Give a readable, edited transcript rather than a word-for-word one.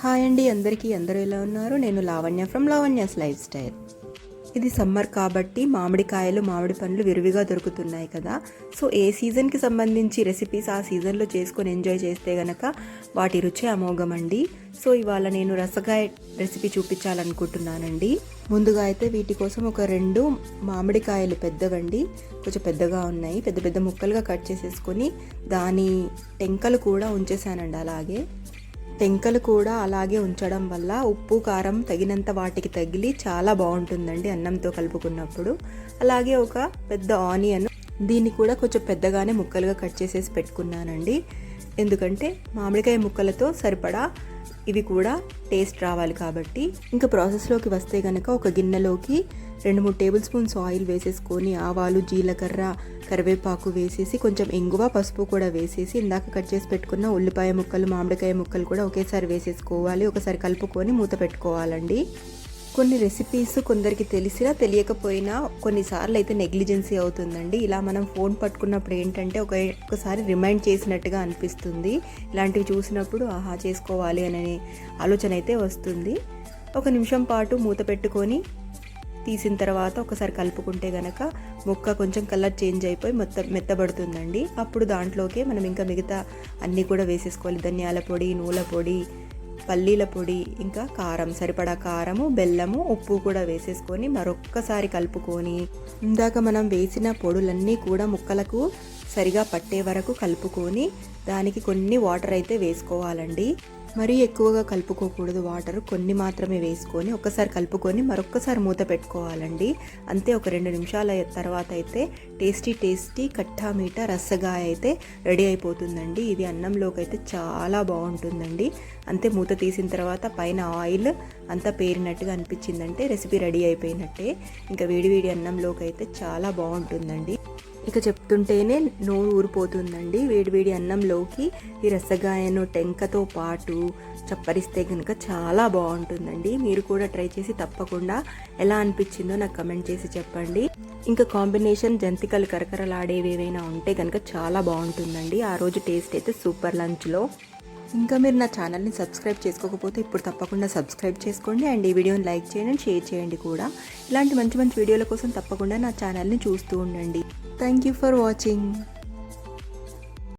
Hi అండి అందరికీ, అందరూ ఎలా ఉన్నారు? నేను Lavanya from Lavanya's life style. ఇది సమ్మర్ కాబట్టి మామిడికాయలు, మామిడి పండ్లు విరివిగా దొరుకుతున్నాయి కదా. సో ఏ సీజన్కి సంబంధించి రెసిపీస్ ఆ సీజన్లో చేసుకొని ఎంజాయ్ చేస్తే గనక వాటి రుచి అమోఘం అండి. సో ఇవాళ నేను రసగాయ రెసిపీ చూపించాలనుకుంటున్నానండి. ముందుగా అయితే వీటి కోసం ఒక 2 మామిడికాయలు పెద్దవండి, కొంచెం పెద్దగా ఉన్నాయి, పెద్ద పెద్ద ముక్కలుగా కట్ చేసేసుకొని దాని టెంకలు కూడా ఉంచేసానండి. టెంకలు కూడా అలాగే ఉంచడం వల్ల ఉప్పు కారం తగినంత వాటికి తగిలి చాలా బాగుంటుందండి అన్నంతో కలుపుకున్నప్పుడు. అలాగే ఒక పెద్ద ఆనియన్, దీన్ని కూడా కొంచెం పెద్దగానే ముక్కలుగా కట్ చేసేసి పెట్టుకున్నానండి. ఎందుకంటే మామిడికాయ ముక్కలతో సరిపడా ఇవి కూడా టేస్ట్ రావాలి కాబట్టి. ఇంకా ప్రాసెస్లోకి వస్తే కనుక ఒక గిన్నెలోకి 2-3 టేబుల్ స్పూన్స్ ఆయిల్ వేసేసుకొని ఆవాలు, జీలకర్ర, కరివేపాకు వేసేసి కొంచెం ఇంగువ, పసుపు కూడా వేసేసి ఇందాక కట్ చేసి పెట్టుకున్న ఉల్లిపాయ ముక్కలు, మామిడికాయ ముక్కలు కూడా ఒకేసారి వేసేసుకోవాలి. ఒకసారి కలుపుకొని మూత పెట్టుకోవాలండి. కొన్ని రెసిపీస్ కొందరికి తెలిసినా తెలియకపోయినా కొన్నిసార్లు అయితే నెగ్లిజెన్సీ అవుతుందండి. ఇలా మనం ఫోన్ పట్టుకున్నప్పుడు ఏంటంటే ఒకసారి రిమైండ్ చేసినట్టుగా అనిపిస్తుంది. ఇలాంటివి చూసినప్పుడు ఆహా చేసుకోవాలి అనే ఆలోచన అయితే వస్తుంది. 1 నిమిషం పాటు మూత పెట్టుకొని తీసిన తర్వాత ఒకసారి కలుపుకుంటే గనక ముక్క కొంచెం కలర్ చేంజ్ అయిపోయి మెత్తబడుతుందండి. అప్పుడు దాంట్లోకే మనం ఇంకా మిగతా అన్నీ కూడా వేసేసుకోవాలి. ధనియాల పొడి, నూనె పొడి, పల్లీల పొడి, ఇంకా కారం, సరిపడా కారము, బెల్లము, ఉప్పు కూడా వేసేసుకొని మరొక్కసారి కలుపుకొని ఇందాక మనం వేసిన పొడులన్నీ కూడా ముక్కలకు సరిగా పట్టే వరకు కలుపుకొని దానికి కొన్ని వాటర్ అయితే వేసుకోవాలండి. మరీ ఎక్కువగా కలుపుకోకూడదు, వాటర్ కొన్ని మాత్రమే వేసుకొని ఒకసారి కలుపుకొని మరొక్కసారి మూత పెట్టుకోవాలండి. అంతే, ఒక 2 నిమిషాల తర్వాత అయితే టేస్టీ కట్టా మీఠా రసగాయ అయితే రెడీ అయిపోతుందండి. ఇది అన్నంలోకి అయితే చాలా బాగుంటుందండి. అంతే, మూత తీసిన తర్వాత పైన ఆయిల్ అంతా పేరినట్టుగా అనిపించిందంటే రెసిపీ రెడీ అయిపోయినట్టే. ఇంకా వేడి అన్నంలోకి అయితే చాలా బాగుంటుందండి. ఇక చెప్తుంటేనే నోరు ఊరిపోతుందండి. వేడి అన్నంలోకి ఈ రసగాయను టెంకతో పాటు చప్పరిస్తే కనుక చాలా బాగుంటుందండి. మీరు కూడా ట్రై చేసి తప్పకుండా ఎలా అనిపించిందో నాకు కమెంట్ చేసి చెప్పండి. ఇంకా కాంబినేషన్ జంతికలు కరకరలాడేవి ఏవైనా ఉంటే కనుక చాలా బాగుంటుందండి. ఆ రోజు టేస్ట్ అయితే సూపర్ లంచ్లో. ఇంకా మీరు నా ఛానల్ని సబ్స్క్రైబ్ చేసుకోకపోతే ఇప్పుడు తప్పకుండా సబ్స్క్రైబ్ చేసుకోండి. అండ్ ఈ వీడియోని లైక్ చేయండి, షేర్ చేయండి కూడా. ఇలాంటి మంచి వీడియోల కోసం తప్పకుండా నా ఛానల్ని చూస్తూ ఉండండి. Thank you for watching.